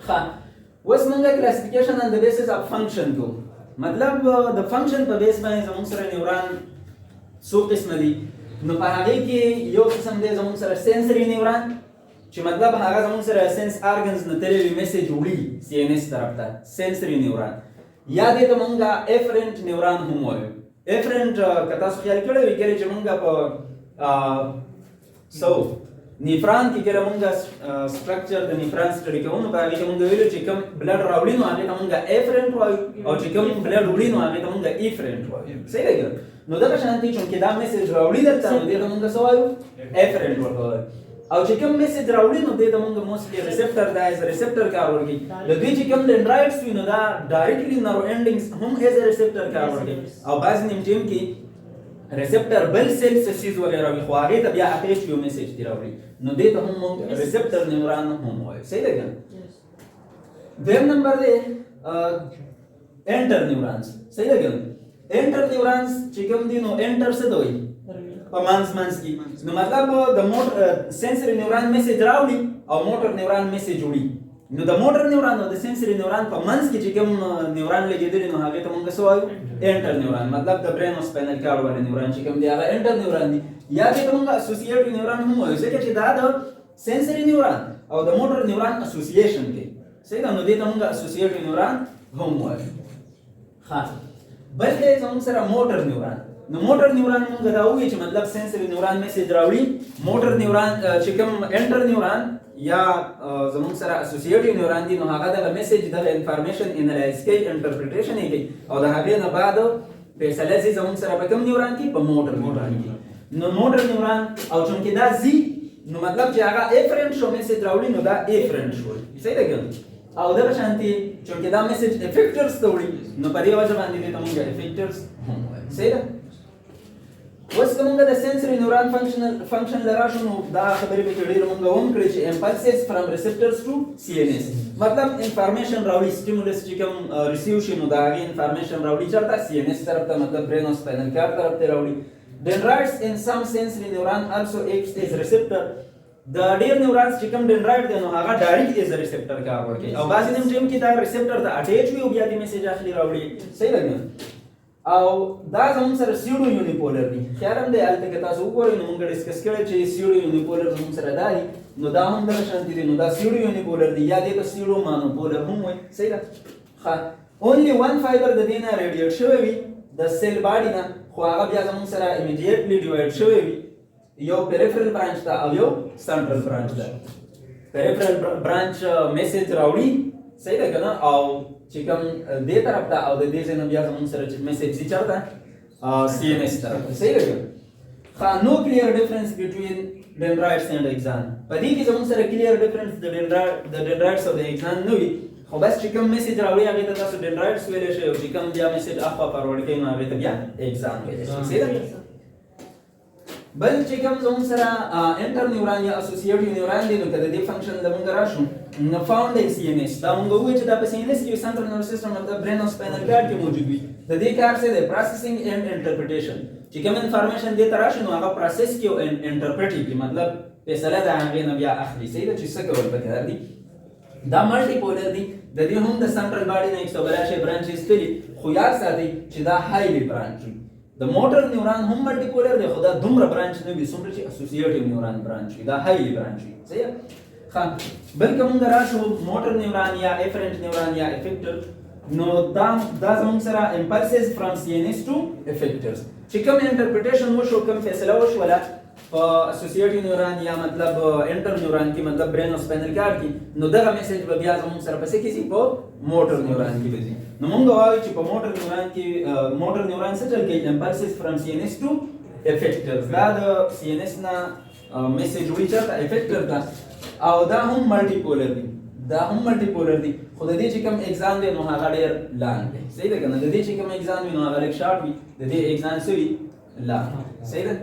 ها اوس موږ کلاسیفیکیشن ان د بیسس اف فنکشن کو مطلب د فنکشن په بیس باندې زموږ سره نیوران څو قسم دي نو په هغه کې یو قسم دی زموږ سره سنسوري نیوران چې مطلب هغه زموږ سره سنس ارګنز نه تللی میسج وړي سی ان اس طرف ته سنسوري نیوران یا دې ته موږ افرنت نیوران هم وایو افرنت که تاسو خیال کړی وي کله چې موږ په نیفران کې کله موږ سټرکچر د نیفران سټډي کوو نو په هغې کې موږ ویلو چې کوم بلډ راوړي نو هغې ته موږ افرنت وایو او چې کوم بلډ وړي نو هغې ته موږ افرنت وایو صحیح دی نو دغه شانتي چونکې دا میسج راوړي درته نو دې ته موږ څه وایو افرنت ورته وایو او چې کوم میسج راوړي نو دې ته موږ موستلی ریسپټر دا ایز ریسپټر کار ورکوي د دوی چې کوم ډنډرایډس وي نو دا ډایرکټلی نرو انډینګز هم ایز ریسپټر کار ورکوي او بعض نیم ټیم کې ریسپټر بل سیل سیز وغیرہ وي خو هغې ته بیا هغې چې یو میسج دې راوړي نو دې ته هم موږ ریسپټر نیوران هم وایو صحیح ده که دویم نمبر دی انټر نیورانس صحیح ده که انټر نیورانس چې کوم دي نو انټر څه ته وایي په منځ کې نو مطلب د موټر سنسوري نیوران میسج راوړي او موټر نیوران میسج وړي نو د موټر نیوران او د سنسوري نیوران په منځ کې چې کوم نیوران لګېدلي نو هغې ته موږ څه وایو انټر نیوران مطلب د برین او سپاینل کارډ والے نیوران چې کوم دی هغه انټر نیوران دي یا دې ته موږ اسوسییټ نیوران هم وایو ځکه چې دا د سنسوري نیوران او د موټر نیوران اسوسییشن کې صحیح ده نو دې ته موږ اسوسییټ نیوران هم وایو ښه بل دی زموږ سره موټر نیوران نو موټر نیوران موږ دا وایو چې مطلب سنسوري نیوران میسج راوړي موټر نیوران چې کوم انټر نیوران یا زموږ سره اسوسییټ نیوران دي نو هغه دغه میسج دغه انفارمیشن انالایز کوي انټرپریټیشن یې کوي او د هغې نه بعد فیصله ځي زموږ سره په کوم نیوران کې په موټر نیوران کې نو موټر نیوران او چونکې دا ځي نو مطلب چې هغه افرنت شو میسج راوړي نو دا افرنت شو صحیح ده که او دغه شانتي چونکې دا میسج افیکټرز ته وړي نو په دې وجه باندې دې ته موږ افیکټرز هم وایو صحیح ده اوس که موږ د سنسوري نیوران فنکشن له راشو نو دا خبرې پکې ډېرې موږ هم کړې چې امپلسز فرام ریسپټرز ټو سی ان اس مطلب انفارمیشن راوړي سټیمولس چې کوم ریسیو شي نو د هغې انفارمیشن راوړي چېرته سی ان اس طرف ته مطلب برین او سپاینل کارډ طرف ته راوړي dendrites in some sensory neuron also acts as receptor د ډېر نیورانس چې کوم ډنډرایډ دی نو هغه ډایرکټ ایز ریسپټر کار ورکوي او بعضې نیم ټایم کې دا ریسپټر ته اټیچ وي او بیا دې میسج اخلي راوړي صحیح ده او دا زموږ سره سیوډو یونیپولر دي خیال هم دی هلته که تاسو وګورئ نو موږ ډسکس کړی چې سیوډو یونیپولر زموږ سره دا دي نو دا هم دغه شانتي دي نو دا سیوډو یونیپولر دي یا دې ته سیوډو مانوپولر هم وایي صحیح ده ښه اونلی ون فایبر د دې نه ریډیټ شوی وي د سیل باډي نه خو هغه بیا زموږ سره امیډیټلی ډیوایډ شوی وي یو پیریفرل برانچ ته او یو سنټرل برانچ ته پیریفرل برانچ میسج راوړي صحیح ده که نه او چې کوم دې طرف ته او د دې ځای نه بیا زموږ سره چې میسج ځي چېرته سی ان اس طرف ته صحیح ده که ښه نو کلیر ډفرنس بټوین ډنډرایډس اینډ اکزان په دې کې زموږ سره کلیر ډفرنس د ډنډرایډس او د اکزان نه وي خو بس چې کوم میسج راوړي هغې ته تاسو ډنډرایډس ویلی شئ او چې کوم بیا میسج اخوا فارورډ کوي نو هغې ته بیا اکزان ویلی شئ صحیح ده بل چې کوم زموږ سره انټر نیوران یا اسوسییټ نیوران دي نو که د دې فنکشن له موږ راشو نو فاوند ان سی ان اس دا موږ ووایو چې دا په سی ان اس کې سنټرل نروس سیسټم مطلب برین او سپاینل کارډ کې موجود وي د دې کار څه دی پروسیسینګ اینډ انټرپریټیشن چې کوم انفارمیشن دې ته راشي نو هغه پروسس کړي او انټرپریټ کړي مطلب فیصله د هغې نه بیا اخلي صحیح ده چې څه کول پکار دي دا ملټي پولر دي د دې هم د سنټرل باډي نه 182 برانچز دي خو یاد ساتئ چې دا هایلی برانچ وي د موټر نیوران هم ملټي پولر دی خو دا دومره برانچ نه وي څومره چې اسوسییټیو نیوران برانچ وي دا هایلی برانچ وي صحیح ښه بلکې موږ راشو موټر نیوران یا افرنٹ نیوران یا افیکټر نو دا زموږ سره امپلسز فرام سی ان اس ټو افیکټرز چې کوم انټرپریټیشن وشو کوم فیصله وشوله په اسوسییټیو نیوران یا مطلب انټر نیوران کې مطلب برین او سپاینل کارډ کې نو دغه میسج به بیا زموږ سره پسې کې ځي په موټر نیوران کې به ځي نو موږ وایو چې په موټر نیوران کې موټر نیوران څه چل کوي امپلسز فرام سی ان اس ټو افیکټرز دا د سی ان اس نه میسج وړي چېرته افیکټر ته او دا هم ملټي پولر دي خو د دې چې کوم اکزام دی نو هغه ډېر لانګ دی صحیح ده که نه د دې چې کوم اکزام وي نو هغه لږ شارټ وي د دې اکزام څه وي لانګ صحیح ده